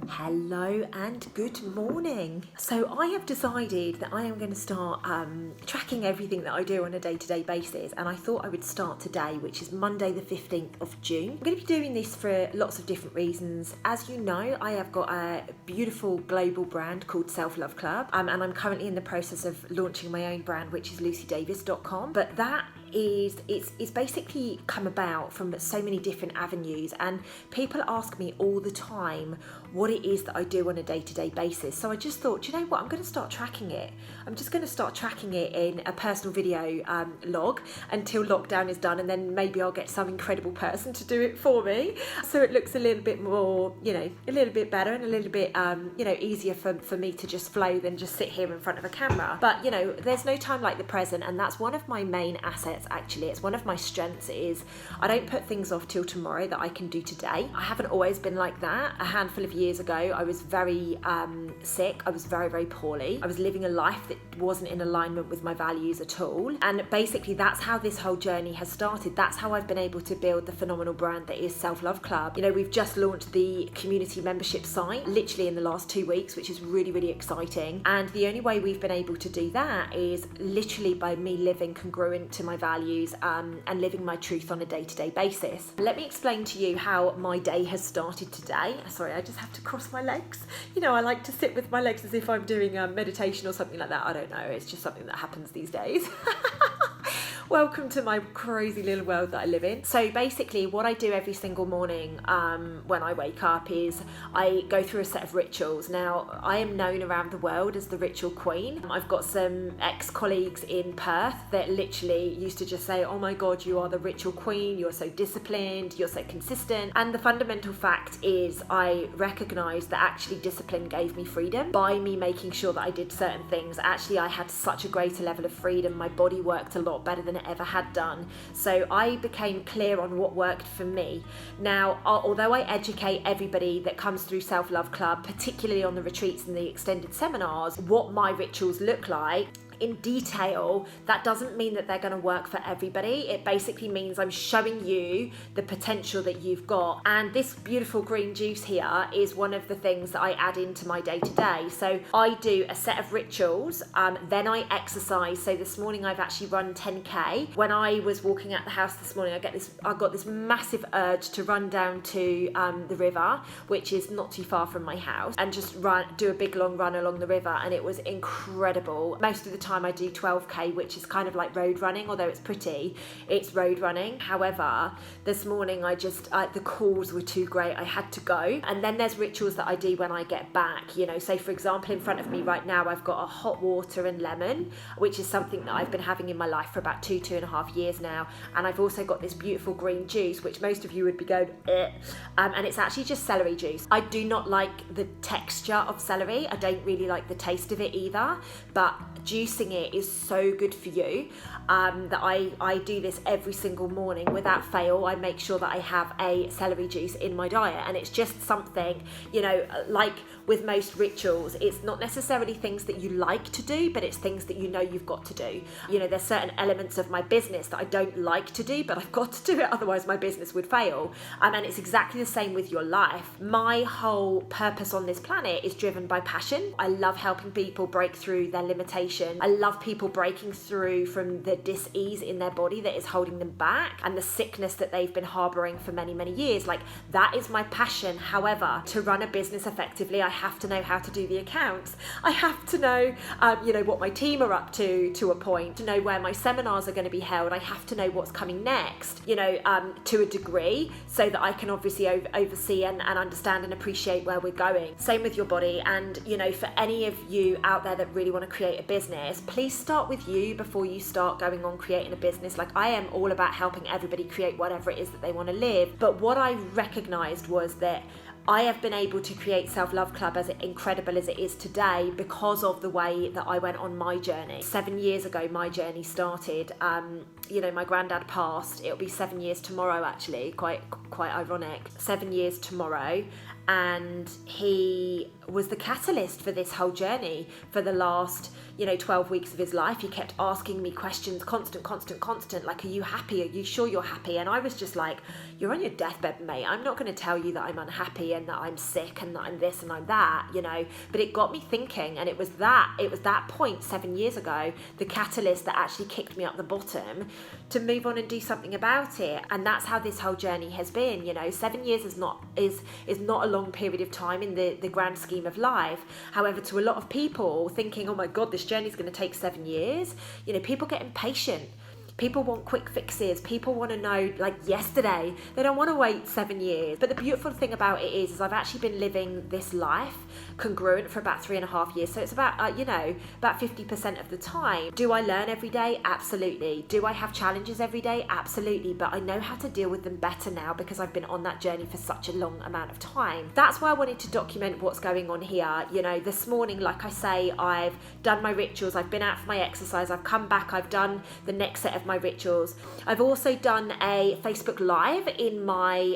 Hello and good morning. So I have decided that I am going to start tracking everything that I do on a day-to-day basis, and I thought I would start today, which is Monday the 15th of June. I'm going to be doing this for lots of different reasons. As you know, I have got a beautiful global brand called Self Love Club, and I'm currently in the process of launching my own brand, which is lucydavis.com. But that it's basically come about from so many different avenues, and people ask me all the time what it is that I do on a day-to-day basis. So I just thought, do you know what, I'm going to start tracking it. I'm just going to start tracking it in a personal video log until lockdown is done, and then maybe I'll get some incredible person to do it for me, so it looks a little bit more, a little bit better and a little bit easier for me to just flow than just sit here in front of a camera. But there's no time like the present, and that's one of my main assets. Actually, it's one of my strengths is I don't put things off till tomorrow that I can do today. I haven't always been like that. A handful of years ago, I was very sick. I was very, very poorly. I was living a life that wasn't in alignment with my values at all. And basically, that's how this whole journey has started. That's how I've been able to build the phenomenal brand that is Self Love Club. We've just launched the community membership site literally in the last 2 weeks, which is really, really exciting. And the only way we've been able to do that is literally by me living congruent to my values and living my truth on a day-to-day basis. Let me explain to you how my day has started today. Sorry, I just have to cross my legs. I like to sit with my legs as if I'm doing a meditation or something like that. I don't know, it's just something that happens these days. Welcome to my crazy little world that I live in. So basically what I do every single morning when I wake up is I go through a set of rituals. Now, I am known around the world as the ritual queen. I've got some ex-colleagues in Perth that literally used to just say, oh my God, you are the ritual queen, you're so disciplined, you're so consistent. And the fundamental fact is I recognise that actually discipline gave me freedom. By me making sure that I did certain things, actually I had such a greater level of freedom. My body worked a lot better than it ever had done. So I became clear on what worked for me. Now, although I educate everybody that comes through Self Love Club, particularly on the retreats and the extended seminars, what my rituals look like in detail, that doesn't mean that they're going to work for everybody. It basically means I'm showing you the potential that you've got. And this beautiful green juice here is one of the things that I add into my day-to-day. So I do a set of rituals, then I exercise. So this morning I've actually run 10k. When I was walking out the house this morning, I got this massive urge to run down to the river, which is not too far from my house, and just do a big long run along the river, and it was incredible. Most of the time I do 12k, which is kind of like road running, although it's pretty, it's road running. However, this morning the calls were too great, I had to go. And then there's rituals that I do when I get back. Say for example, in front of me right now I've got a hot water and lemon, which is something that I've been having in my life for about 2.5 years now. And I've also got this beautiful green juice, which most of you would be going and it's actually just celery juice. I do not like the texture of celery, I don't really like the taste of it either, but juicing it is so good for you that I do this every single morning without fail. I make sure that I have a celery juice in my diet, and it's just something, like with most rituals, it's not necessarily things that you like to do, but it's things that you've got to do. There's certain elements of my business that I don't like to do, but I've got to do it, otherwise my business would fail. And it's exactly the same with your life. My whole purpose on this planet is driven by passion. I love helping people break through their limitation. I love people breaking through from the dis-ease in their body that is holding them back, and the sickness that they've been harboring for many, many years. Like, that is my passion. However, to run a business effectively, I have to know how to do the accounts. I have to know, what my team are up to a point, to know where my seminars are going to be held. I have to know what's coming next, to a degree, so that I can obviously oversee and understand and appreciate where we're going. Same with your body. And, for any of you out there that really want to create a business, please start with you before you start going on creating a business. Like, I am all about helping everybody create whatever it is that they want to live. But what I recognized was that I have been able to create Self Love Club as incredible as it is today because of the way that I went on my journey. 7 years ago, my journey started. My granddad passed. It'll be 7 years tomorrow, actually. Quite ironic. 7 years tomorrow. And he was the catalyst for this whole journey for the last 12 weeks of his life. He kept asking me questions, constant, like, are you happy? Are you sure you're happy? And I was just like, you're on your deathbed, mate. I'm not going to tell you that I'm unhappy. and that I'm sick and that I'm this and I'm that, you know, but it got me thinking, and it was that point 7 years ago, the catalyst that actually kicked me up the bottom to move on and do something about it. And that's how this whole journey has been. You know, 7 years is not a long period of time in the grand scheme of life. However, to a lot of people thinking, oh my God, this journey is going to take 7 years, you know, people get impatient. People want quick fixes. People want to know like yesterday. They don't want to wait 7 years. But the beautiful thing about it is I've actually been living this life congruent for about 3.5 years. So it's about, about 50% of the time. Do I learn every day? Absolutely. Do I have challenges every day? Absolutely. But I know how to deal with them better now because I've been on that journey for such a long amount of time. That's why I wanted to document what's going on here. You know, this morning, like I say, I've done my rituals. I've been out for my exercise. I've come back. I've done the next set of my rituals. I've also done a Facebook Live in my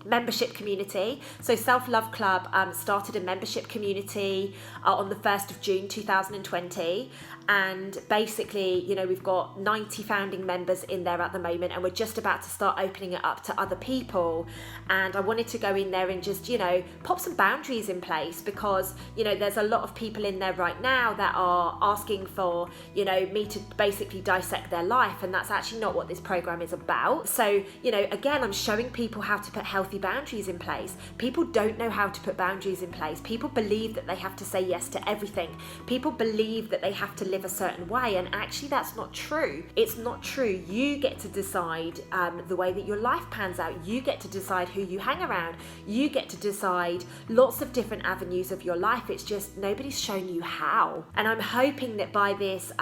membership community. So Self Love Club started a membership community on the 1st of June 2020, and basically, you know, we've got 90 founding members in there at the moment, and we're just about to start opening it up to other people. And I wanted to go in there and just, you know, pop some boundaries in place, because, you know, there's a lot of people in there right now that are asking for, you know, me to basically dissect their life, and that's actually not what this program is about. So, you know, again, I'm showing people how to put healthy boundaries in place. People don't know how to put boundaries in place. People believe that they have to say yes to everything. People believe that they have to live a certain way, and actually that's not true. It's not true. You get to decide the way that your life pans out. You get to decide who you hang around. You get to decide lots of different avenues of your life. It's just nobody's shown you how. And I'm hoping that by this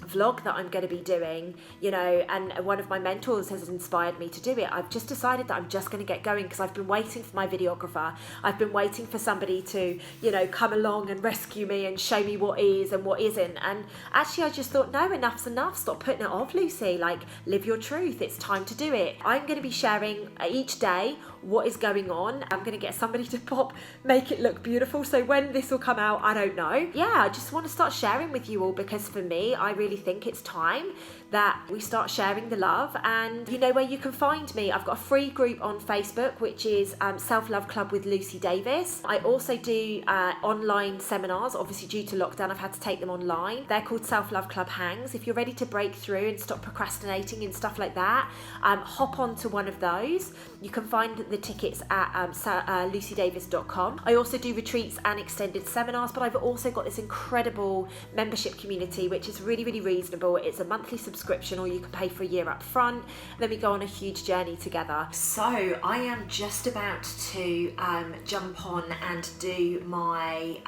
vlog that I'm going to be doing, you know, and one of my mentors has inspired me to do it. I've just decided that I'm just going to get going, because I've been waiting for my videographer. I've been waiting for somebody to, you know, come along and rescue me and show me what is and what isn't. And actually I just thought, no, enough's enough. Stop putting it off, Lucy. Like, live your truth. It's time to do it. I'm going to be sharing each day what is going on. I'm going to get somebody to make it look beautiful. So when this will come out, I don't know. Yeah, I just want to start sharing with you all, because for me, I really think it's time that we start sharing the love. And you know where you can find me. I've got a free group on Facebook, which is Self Love Club with Lucy Davis. I also do online seminars. Obviously, due to lockdown, I've had to take them online. They're called Self Love Club Hangs. If you're ready to break through and stop procrastinating and stuff like that, hop on to one of those. You can find the tickets at lucydavis.com. I also do retreats and extended seminars, but I've also got this incredible membership community, which is really, really reasonable. It's a monthly subscription, or you can pay for a year up front. Then we go on a huge journey together. So I am just about to jump on and do my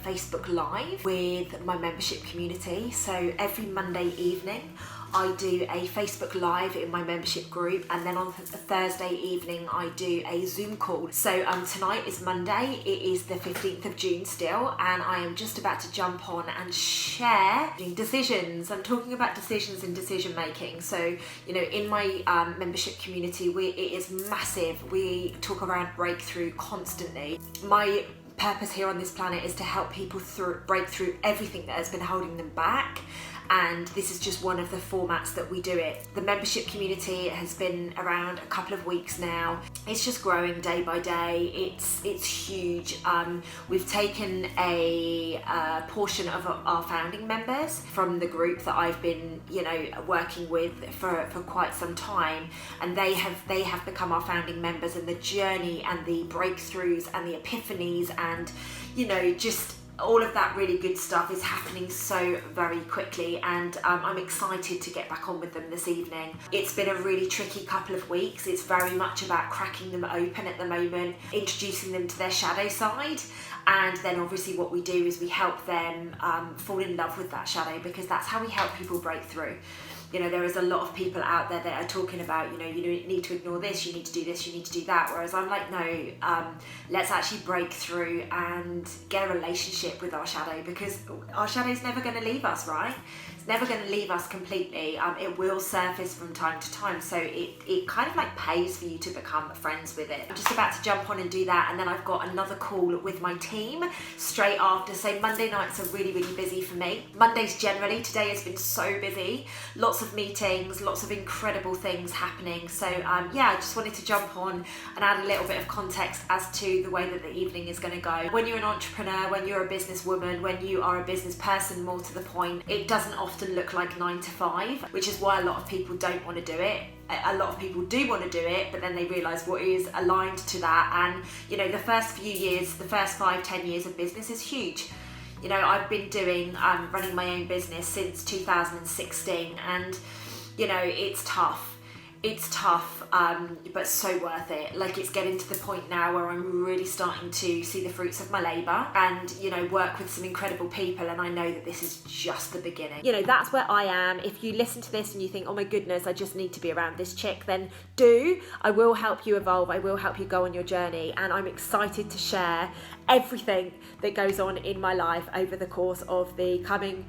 Facebook Live with my membership community. So every Monday evening I do a Facebook Live in my membership group, and then on a Thursday evening I do a Zoom call. So tonight is Monday, it is the 15th of June still, and I am just about to jump on and share decisions. I'm talking about decisions and decision making. So, you know, in my membership community, it is massive. We talk around breakthrough constantly. My purpose here on this planet is to help people break through everything that has been holding them back. And this is just one of the formats that we do it. The membership community has been around a couple of weeks now. It's just growing day by day. It's huge. We've taken a portion of our founding members from the group that I've been, you know, working with for quite some time, and they have become our founding members. And the journey and the breakthroughs and the epiphanies and, you know, just all of that really good stuff is happening so very quickly, and I'm excited to get back on with them this evening. It's been a really tricky couple of weeks. It's very much about cracking them open at the moment, introducing them to their shadow side, and then obviously what we do is we help them fall in love with that shadow, because that's how we help people break through. You know, there is a lot of people out there that are talking about, you know, you need to ignore this, you need to do this, you need to do that. Whereas I'm like, no, let's actually break through and get a relationship with our shadow, because our shadow is never going to leave us, right? It's never going to leave us completely. It will surface from time to time, so it kind of like pays for you to become friends with it. I'm just about to jump on and do that, and then I've got another call with my team straight after. So Monday nights are really, really busy for me. Mondays generally, today has been so busy. Lots of meetings, lots of incredible things happening. So yeah, I just wanted to jump on and add a little bit of context as to the way that the evening is going to go. When you're an entrepreneur, when you're a businesswoman, when you are a business person, more to the point, it doesn't often look like 9 to 5, which is why a lot of people don't want to do it. A lot of people do want to do it, but then they realise what is aligned to that. And you know, the first few years, the first 5-10 years of business is huge. You know, I've been doing running my own business since 2016, and you know, it's tough. It's tough, but so worth it. Like, it's getting to the point now where I'm really starting to see the fruits of my labour and, you know, work with some incredible people, and I know that this is just the beginning. You know, that's where I am. If you listen to this and you think, oh my goodness, I just need to be around this chick, then do. I will help you evolve. I will help you go on your journey, and I'm excited to share everything that goes on in my life over the course of the coming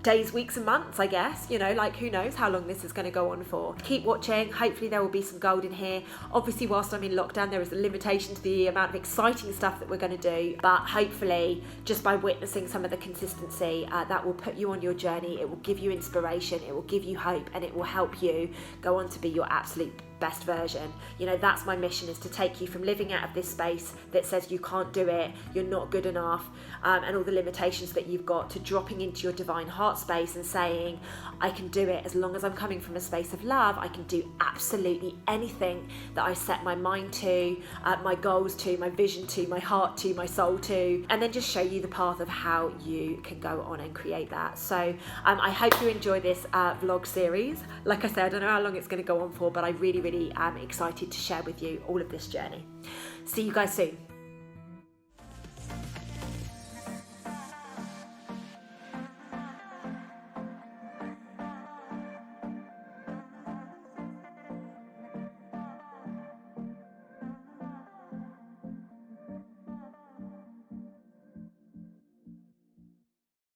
days, weeks and months, I guess. You know, like, who knows how long this is going to go on for. Keep watching. Hopefully there will be some gold in here. Obviously, whilst I'm in lockdown, there is a limitation to the amount of exciting stuff that we're going to do, but hopefully just by witnessing some of the consistency, that will put you on your journey. It will give you inspiration, it will give you hope, and it will help you go on to be your absolute best version. You know, that's my mission, is to take you from living out of this space that says you can't do it, you're not good enough, and all the limitations that you've got, to dropping into your divine heart space and saying, I can do it as long as I'm coming from a space of love. I can do absolutely anything that I set my mind to, my goals to, my vision to, my heart to, my soul to, and then just show you the path of how you can go on and create that. So I hope you enjoy this vlog series. Like I said, I don't know how long it's going to go on for, but I really am excited to share with you all of this journey. See you guys soon.